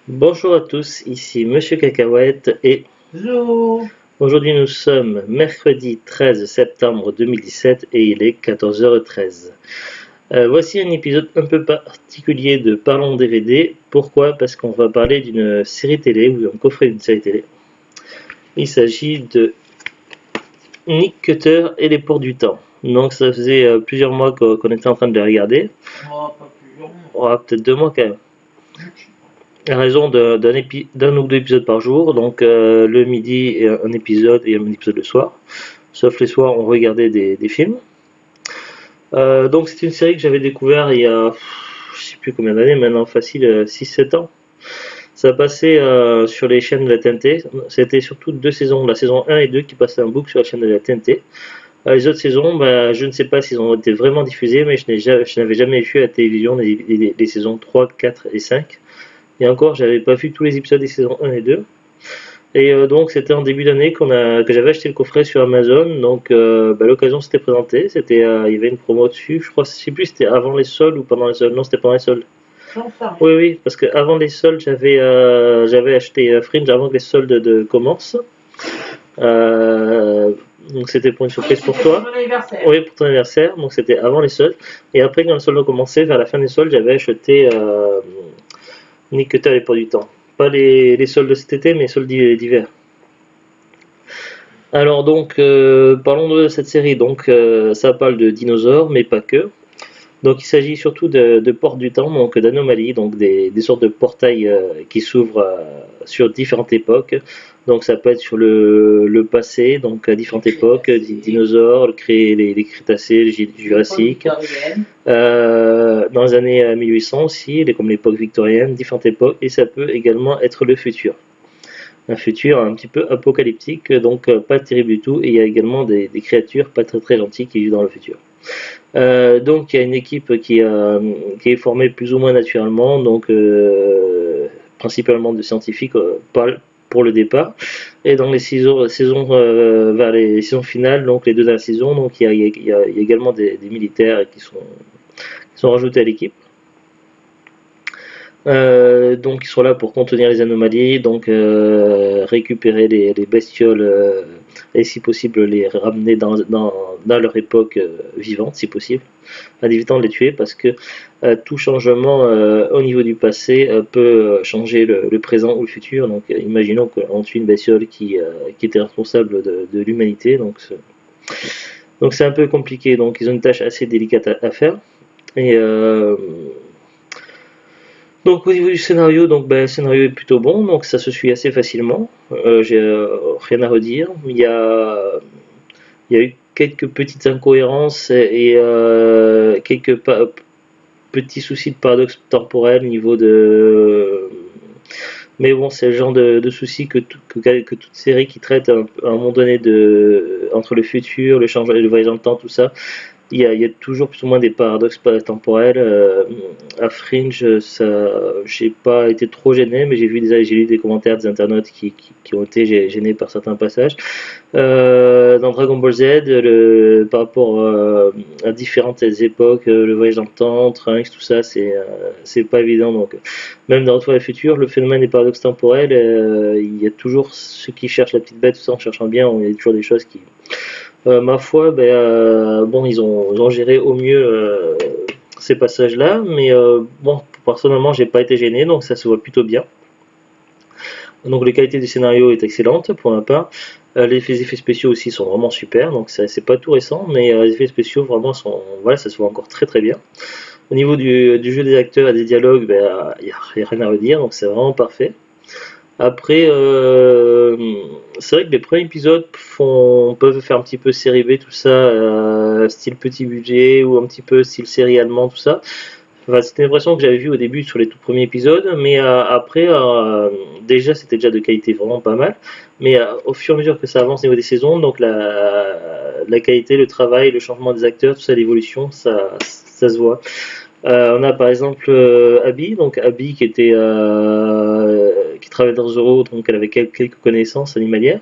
Bonjour à tous, ici Monsieur Cacahuète et Zo. aujourd'hui nous sommes mercredi 13 septembre 2017 et il est 14h13. Voici un épisode un peu particulier de Parlons DVD. Pourquoi? Parce qu'on va parler d'une série télé ou d'un coffret d'une série télé. Il s'agit de Nick Cutter et les Portes du Temps. Donc ça faisait plusieurs mois qu'on était en train de les regarder. Oh, pas plusieurs mois. Oh, peut-être 2 mois quand même. Je sais pas. À raison d'un ou deux épisodes par jour, donc le midi et un épisode et un épisode le soir. Sauf les soirs, on regardait des films. Donc c'est une série que j'avais découvert il y a, je sais plus combien d'années maintenant, facile 6-7 ans. Ça passait sur les chaînes de la TNT. C'était surtout 2 saisons, la saison 1 et 2 qui passaient en boucle sur la chaîne de la TNT. Les autres saisons, bah, je ne sais pas s'ils ont été vraiment diffusés, mais je n'avais jamais vu à la télévision les saisons 3, 4 et 5. Et encore, j'avais pas vu tous les épisodes des saisons 1 et 2. Et donc c'était en début d'année que j'avais acheté le coffret sur Amazon. Donc bah, l'occasion s'était présentée. Il y avait une promo dessus. Je sais plus si c'était avant les soldes ou pendant les soldes. Non, c'était pendant les soldes. J'en sais rien. Oui, oui, parce que avant les soldes, j'avais acheté Fringe avant que les soldes commencent. Euh, donc c'était pour une surprise pour C'était pour toi. mon anniversaire. Oui, pour ton anniversaire. Donc c'était avant les soldes. Et après, quand les soldes ont commencé, vers la fin des soldes, j'avais acheté Nick Cutter et les Portes du Temps. Pas les soldes de cet été, mais les soldes d'hiver. Alors donc, parlons de cette série. Donc, ça parle de dinosaures, mais pas que. Donc, il s'agit surtout de portes du temps, donc d'anomalies, donc des sortes de portails qui s'ouvrent sur différentes époques. Donc, ça peut être sur le passé, donc à différentes époques, dinosaures, les Crétacés, les Jurassiques. Dans les années 1800 aussi, comme l'époque victorienne, différentes époques, et ça peut également être le futur. Un futur un petit peu apocalyptique, donc pas terrible du tout, et il y a également des créatures pas très très gentilles qui vivent dans le futur. Donc il y a une équipe qui est formée plus ou moins naturellement, donc principalement de scientifiques pour le départ. Et dans les saisons vers les saisons finales, donc les deux dernières saisons, donc il y a également des militaires qui sont rajoutés à l'équipe. Donc ils sont là pour contenir les anomalies, donc récupérer les bestioles et si possible les ramener dans leur époque vivante, si possible, en évitant de les tuer parce que tout changement au niveau du passé peut changer le présent ou le futur. Donc imaginons qu'on tue une bestiole qui était responsable de l'humanité, donc c'est un peu compliqué. Donc ils ont une tâche assez délicate à faire. Et donc au niveau du scénario, donc ben, le scénario est plutôt bon, donc ça se suit assez facilement. J'ai rien à redire. Il y a eu quelques petites incohérences et quelques petits soucis de paradoxe temporel au niveau de. Mais bon, c'est le genre de soucis que toute série qui traite à un moment donné entre le futur, le changement, le voyage dans le temps, tout ça, il y a toujours plus ou moins des paradoxes temporels. À Fringe, j'ai pas été trop gêné, mais j'ai lu des commentaires des internautes qui ont été gênés par certains passages. Dans Dragon Ball Z, par rapport à différentes époques, le voyage dans le temps, Trunks, tout ça, c'est pas évident. Donc, même dans Retour vers le futur, le phénomène des paradoxes temporels, il y a toujours ceux qui cherchent la petite bête, tout ça en cherchant bien, il y a toujours des choses qui, ma foi, ben, bon, ils ont géré au mieux ces passages-là, mais bon, personnellement, j'ai pas été gêné, donc ça se voit plutôt bien. Donc la qualité du scénario est excellente pour ma part. Les effets spéciaux aussi sont vraiment super, donc c'est pas tout récent, mais les effets spéciaux vraiment voilà, ça se voit encore très très bien. Au niveau du jeu des acteurs et des dialogues, ben, y a rien à redire, donc c'est vraiment parfait. Après, c'est vrai que les premiers épisodes peuvent faire un petit peu série B, tout ça, style petit budget ou un petit peu style série allemand, tout ça. Enfin, c'était l'impression que j'avais vu au début sur les tout premiers épisodes, mais après, déjà c'était déjà de qualité vraiment pas mal. Mais au fur et à mesure que ça avance au niveau des saisons, donc la qualité, le travail, le changement des acteurs, tout ça, l'évolution, ça se voit. On a par exemple Abby, donc Abby qui travaille dans Zoro, donc elle avait quelques connaissances animalières.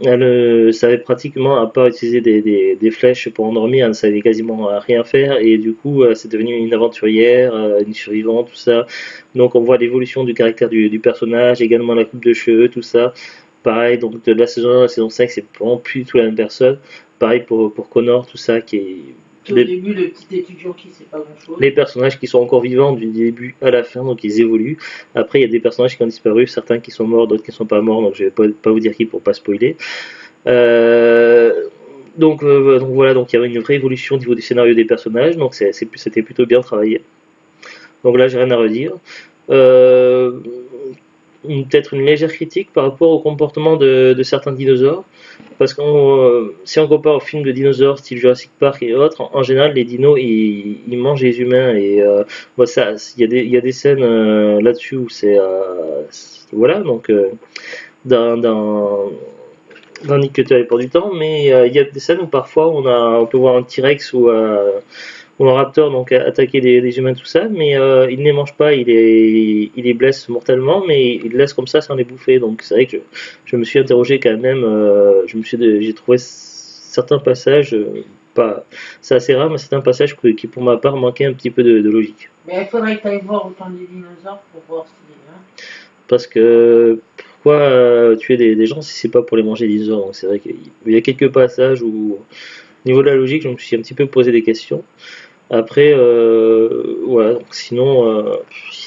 Elle savait pratiquement, à part utiliser des flèches pour endormir, elle ne savait quasiment rien faire, et du coup, c'est devenu une aventurière, une survivante, tout ça. Donc on voit l'évolution du caractère du personnage, également la coupe de cheveux, tout ça. Pareil, donc de la saison 1 à la saison 5, c'est vraiment plus du tout la même personne. Pareil pour Connor, tout ça, qui est... Au début, le petit étudiant qui sait pas grand-chose. Les personnages qui sont encore vivants du début à la fin, donc ils évoluent. Après, il y a des personnages qui ont disparu, certains qui sont morts, d'autres qui ne sont pas morts, donc je vais pas vous dire qui pour pas spoiler. Donc voilà, donc il y avait une vraie évolution au niveau du scénario des personnages, donc c'était plutôt bien travaillé. Donc là, j'ai rien à redire. Euh, Peut-être une légère critique par rapport au comportement de certains dinosaures. Parce que si on compare aux films de dinosaures style Jurassic Park et autres, en général les dinos ils mangent les humains et il y a des scènes là-dessus où voilà donc dans Nick Cutter et pour du temps, mais il y a des scènes où parfois on peut voir un T-Rex ou un raptor donc attaquer des humains tout ça, mais il ne les mange pas, il les blesse mortellement, mais il les laisse comme ça sans les bouffer. Donc c'est vrai que je me suis interrogé quand même, j'ai trouvé certains passages pas, c'est assez rare, mais certains passages qui pour ma part manquaient un petit peu de logique. Mais il faudrait que tu ailles voir autant des dinosaures pour voir ce qu'il est bien. Parce que pourquoi tuer des gens si c'est pas pour les manger des dinosaures? Donc c'est vrai qu'il y a quelques passages où au niveau de la logique je me suis un petit peu posé des questions. Après, voilà, donc sinon,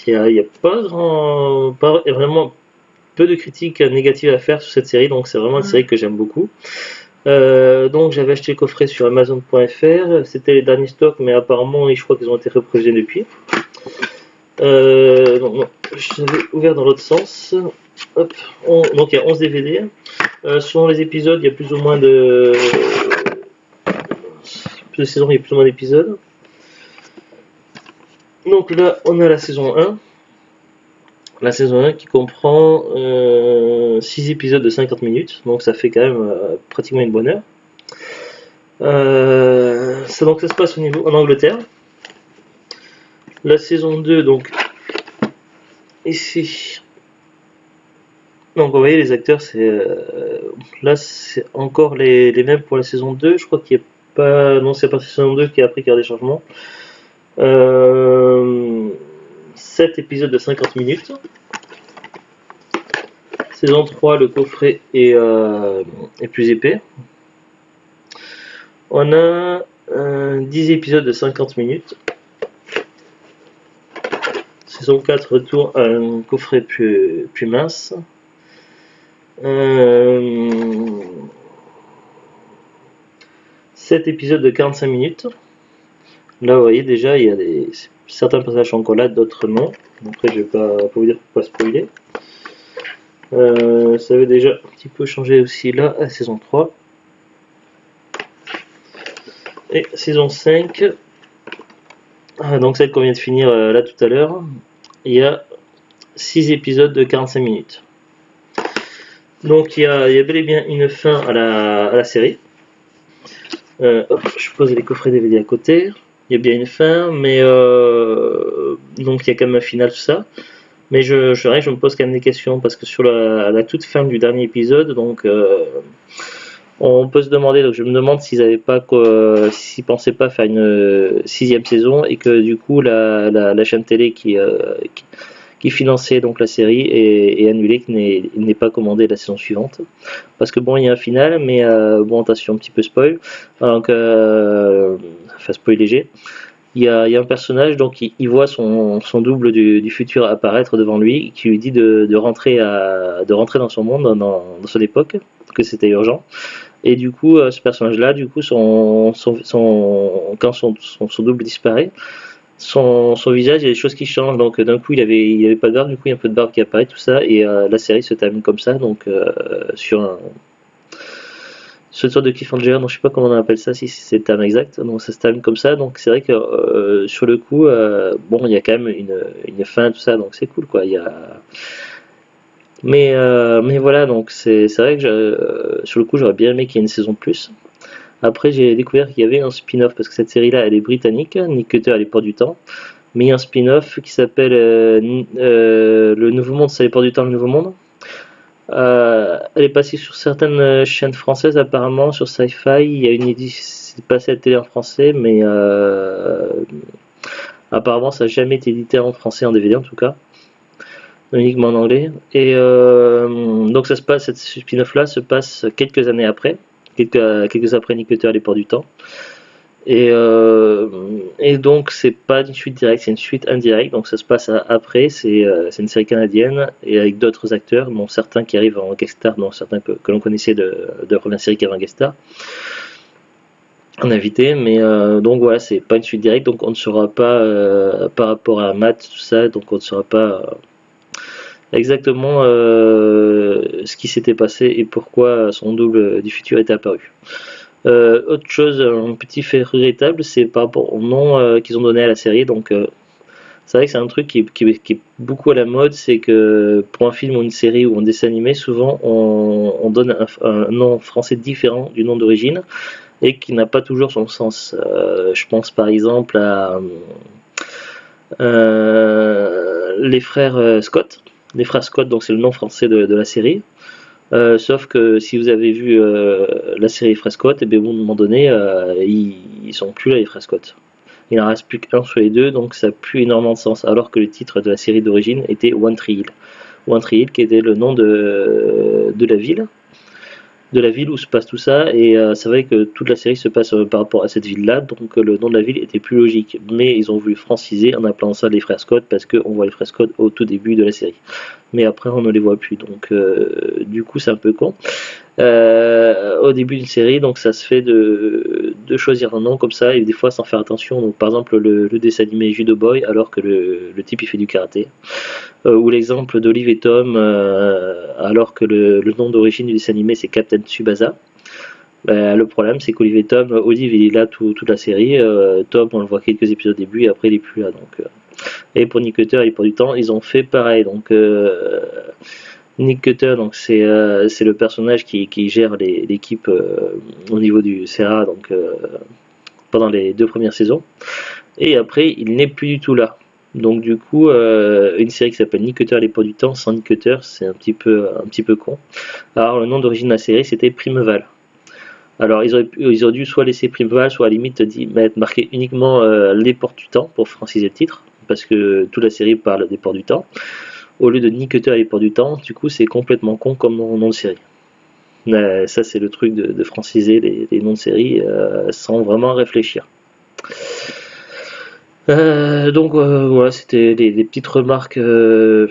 il y a pas vraiment peu de critiques négatives à faire sur cette série, donc c'est vraiment une série que j'aime beaucoup. Donc j'avais acheté le coffret sur Amazon.fr, c'était les derniers stocks, mais apparemment, je crois qu'ils ont été reproduits depuis. Donc, je l'avais ouvert dans l'autre sens. Hop, donc il y a 11 DVD. Selon les épisodes, il y a plus ou moins de saisons, il y a plus ou moins d'épisodes. Donc là, on a la saison 1. La saison 1 qui comprend 6 épisodes de 50 minutes. Donc ça fait quand même pratiquement une bonne heure. Donc ça se passe en Angleterre. La saison 2, donc ici. Donc vous voyez les acteurs, là c'est encore les mêmes pour la saison 2. Je crois qu'il n'y a pas... Non, c'est pas la saison 2 qui a après qu'il y a des changements. 7 épisodes de 50 minutes. Saison 3, le coffret est plus épais. On a 10 épisodes de 50 minutes. Saison 4, retour à un coffret plus mince. 7 épisodes de 45 minutes. Là, vous voyez déjà, il y a certains passages sont encore là, d'autres non. Après, je vais pas vous dire pourquoi spoiler. Ça avait déjà un petit peu changé aussi là, à saison 3. Et saison 5. Donc celle qu'on vient de finir là tout à l'heure. Il y a 6 épisodes de 45 minutes. Donc il y a bel et bien une fin à la série. Hop, je pose les coffrets DVD à côté. Il y a bien une fin, mais donc il y a quand même un final, tout ça. Mais je me pose quand même des questions parce que sur la toute fin du dernier épisode, donc on peut se demander, donc je me demande s'ils pensaient pas faire une 6e saison et que du coup la chaîne télé qui finançait donc la série est annulée, qui n'est pas commandée la saison suivante. Parce que bon, il y a un final, mais bon, attention, un petit peu spoil. Donc, enfin, spoil léger. Il y a un personnage, donc il voit son double du futur apparaître devant lui, qui lui dit de rentrer dans son monde, dans son époque, que c'était urgent. Et du coup, ce personnage-là, du coup, quand son double disparaît, son visage, il y a des choses qui changent. Donc d'un coup, il avait pas de barbe, du coup, il y a un peu de barbe qui apparaît, tout ça. Et la série se termine comme ça, donc sur ce sorte de cliffhanger, donc je sais pas comment on appelle ça, si c'est le terme exact, donc ça se termine comme ça, donc c'est vrai que sur le coup, bon, il y a quand même une fin, tout ça, donc c'est cool, quoi, mais voilà, donc c'est vrai que sur le coup, j'aurais bien aimé qu'il y ait une saison de plus. Après, j'ai découvert qu'il y avait un spin-off, parce que cette série-là, elle est britannique, Nick Cutter, elle est pas du temps, mais il y a un spin-off qui s'appelle Le Nouveau Monde, ça allait pas du temps, le Nouveau Monde. Elle est passée sur certaines chaînes françaises apparemment, sur Sci-Fi. Il y a une édition, c'est passé à la télé en français, mais apparemment ça n'a jamais été édité en français en DVD en tout cas, uniquement en anglais. Et donc ça se passe, cette spin-off là se passe quelques années après, quelques après Nick Cutter, Les Ports du Temps. Et donc c'est pas une suite directe, c'est une suite indirecte, donc ça se passe après, c'est une série canadienne et avec d'autres acteurs, dont certains qui arrivent en guest star, dont certains que l'on connaissait de la première série qui avait un guest star en invité, mais donc voilà, c'est pas une suite directe, donc on ne saura pas par rapport à Matt, tout ça, donc on ne saura pas exactement ce qui s'était passé et pourquoi son double du futur était apparu. Autre chose, un petit fait regrettable, c'est par rapport au nom qu'ils ont donné à la série. Donc, c'est vrai que c'est un truc qui est beaucoup à la mode, c'est que pour un film ou une série ou un dessin animé, souvent on donne un nom français différent du nom d'origine et qui n'a pas toujours son sens. Je pense par exemple à les frères Scott. Les frères Scott, donc c'est le nom français de la série. Sauf que si vous avez vu la série Frescott, et bien, à un moment donné, ils sont plus là, les Frescott. Il n'en reste plus qu'un sur les deux, donc ça n'a plus énormément de sens. Alors que le titre de la série d'origine était One Tree Hill. One Tree Hill qui était le nom de la ville où se passe tout ça, et c'est vrai que toute la série se passe par rapport à cette ville-là, donc le nom de la ville était plus logique. Mais ils ont voulu franciser en appelant ça les frères Scott, parce qu'on voit les frères Scott au tout début de la série. Mais après on ne les voit plus, donc du coup c'est un peu con. Au début d'une série, donc ça se fait de choisir un nom comme ça, et des fois sans faire attention. Donc par exemple le dessin animé Judo Boy, alors que le type il fait du karaté. Ou l'exemple d'Olive et Tom, alors que le nom d'origine du dessin animé c'est Captain Tsubasa. Le problème c'est qu'Olive et Tom, Olive il est là toute la série, Tom on le voit quelques épisodes au début et après il est plus là. Donc, et pour Nick Cutter et pour du temps ils ont fait pareil. Donc Nick Cutter, donc c'est le personnage qui gère l'équipe au niveau du CA, donc pendant les 2 premières saisons. Et après il n'est plus du tout là. Donc du coup, une série qui s'appelle Nick Cutter les pots du temps sans Nick Cutter, c'est un petit peu con. Alors le nom d'origine de la série c'était Primeval. Alors ils auraient dû soit laisser Primeval, soit à la limite mettre marqué uniquement les portes du temps pour franciser le titre, parce que toute la série parle des portes du temps. Au lieu de Nick Cutter et les portes du temps, du coup c'est complètement con comme nom de série. Ça c'est le truc de franciser les noms de série sans vraiment réfléchir. Donc voilà, c'était les petites remarques que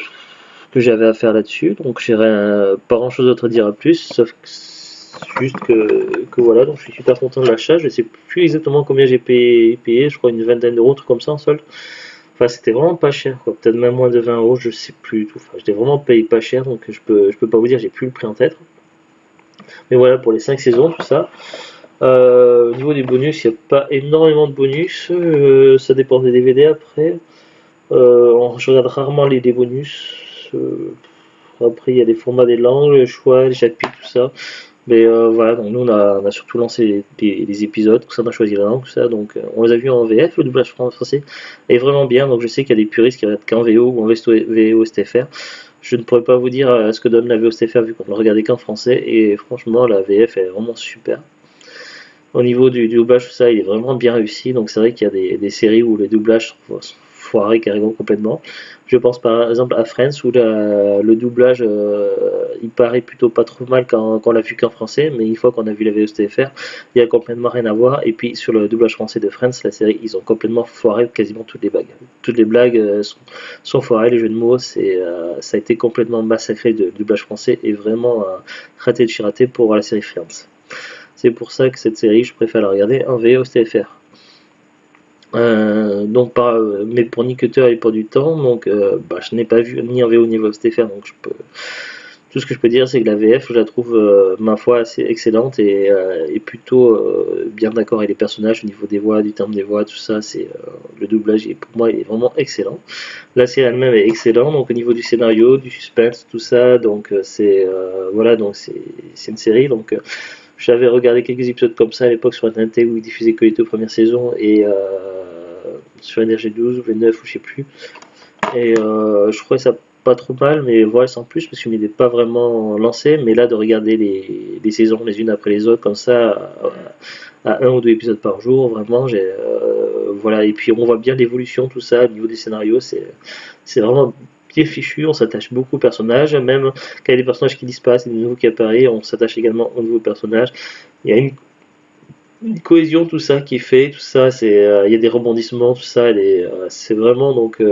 j'avais à faire là-dessus. Donc j'ai pas grand chose d'autre à dire à plus, sauf juste que voilà, donc je suis super content de l'achat. Je sais plus exactement combien j'ai payé, je crois une vingtaine d'euros, truc comme ça en solde. Enfin c'était vraiment pas cher, quoi. Peut-être même moins de 20 euros, je sais plus tout. Enfin, j'étais vraiment payé pas cher, donc je peux pas vous dire, j'ai plus le prix en tête. Mais voilà pour les 5 saisons, tout ça. Au niveau des bonus, il n'y a pas énormément de bonus, ça dépend des DVD après. Je regarde rarement les bonus. Après, il y a les formats des langues, le choix, les chapitres, tout ça. Mais voilà, donc nous on a surtout lancé les épisodes, tout ça, on a choisi la langue, tout ça. Donc on les a vus en VF, le doublage français est vraiment bien. Donc je sais qu'il y a des puristes qui regardent qu'en VO ou en VO STFR. Je ne pourrais pas vous dire ce que donne la VO STFR vu qu'on ne regardait qu'en français. Et franchement, la VF est vraiment super. Au niveau du doublage, tout ça, il est vraiment bien réussi. Donc c'est vrai qu'il y a des séries où les doublages sont foirés carrément complètement. Je pense par exemple à Friends où le doublage il paraît plutôt pas trop mal quand on l'a vu qu'en français, mais une fois qu'on a vu la VOSTFR, il y a complètement rien à voir. Et puis sur le doublage français de Friends, la série, ils ont complètement foiré quasiment toutes les blagues. Toutes les blagues sont foirées, les jeux de mots, ça a été complètement massacré de doublage français et vraiment raté de chiraté pour la série Friends. C'est pour ça que cette série, je préfère la regarder en VOSTFR. Donc mais pour Nick Cutter et pour du temps, donc je n'ai pas vu ni en VO ni en VOSTFR, donc tout ce que je peux dire c'est que la VF je la trouve ma foi assez excellente et plutôt bien d'accord avec les personnages au niveau des voix, du timbre des voix, tout ça. C'est le doublage pour moi il est vraiment excellent. La série elle-même est excellente, donc au niveau du scénario, du suspense, tout ça, donc voilà, donc c'est une série. Donc j'avais regardé quelques épisodes comme ça à l'époque sur Internet où ils diffusaient que les 2 premières saisons et sur NRG12 ou V9 ou je sais plus. Et je trouvais ça pas trop mal, mais voilà, sans plus, parce qu'il n'est pas vraiment lancé. Mais là, de regarder les saisons les unes après les autres, comme ça, à un ou deux épisodes par jour, vraiment, voilà. Et puis on voit bien l'évolution, tout ça, au niveau des scénarios, c'est vraiment bien fichu, on s'attache beaucoup aux personnages, même quand il y a des personnages qui disparaissent et des nouveaux qui apparaissent, on s'attache également aux nouveaux personnages. Il y a une cohésion, tout ça qui est fait, tout ça, il y a des rebondissements, tout ça, c'est vraiment donc.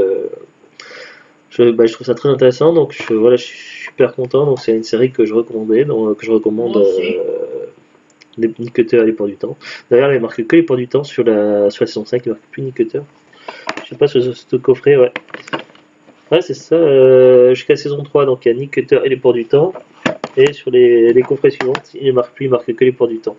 Je trouve ça très intéressant, donc voilà, je suis super content. Donc c'est une série que je recommandais, donc, que je recommande. Moi aussi. Nick Cutter à l'époque du temps. D'ailleurs, il marque que l'époque du temps sur la saison 5, il marque plus Nick Cutter. Je sais pas sur ce coffret, ouais. Ouais, c'est ça, jusqu'à la saison 3, donc il y a Nick Cutter et les ports du temps. Et sur les coffrets suivantes, il marque plus, il marque que les ports du temps.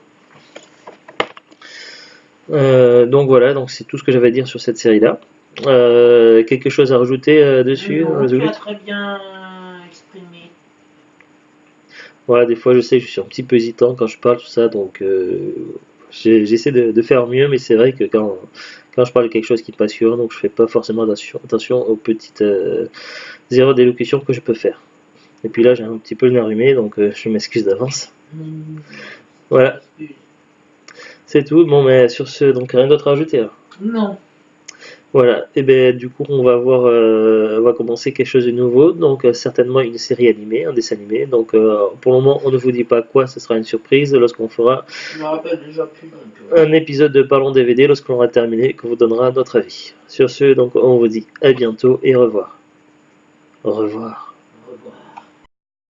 Donc voilà, donc c'est tout ce que j'avais à dire sur cette série-là. Quelque chose à rajouter dessus, Non, tu as Zoulit? très bien exprimé. Ouais, des fois je sais que je suis un petit peu hésitant quand je parle, tout ça, donc j'essaie de faire mieux, mais c'est vrai que quand je parle de quelque chose qui me passionne, donc je fais pas forcément attention aux petites erreurs d'élocution que je peux faire. Et puis là, j'ai un petit peu le nez enrhumé, donc je m'excuse d'avance. Voilà, c'est tout. Bon, mais sur ce, donc rien d'autre à ajouter alors. Non. Voilà, et ben du coup on va commencer quelque chose de nouveau, donc certainement une série animée, un dessin animé. Donc pour le moment on ne vous dit pas quoi, ce sera une surprise lorsqu'on fera Je me rappelle déjà plus. Donc, un épisode de Parlons DVD lorsqu'on aura terminé, qu'on vous donnera notre avis. Sur ce, donc on vous dit à bientôt et au revoir. Au revoir.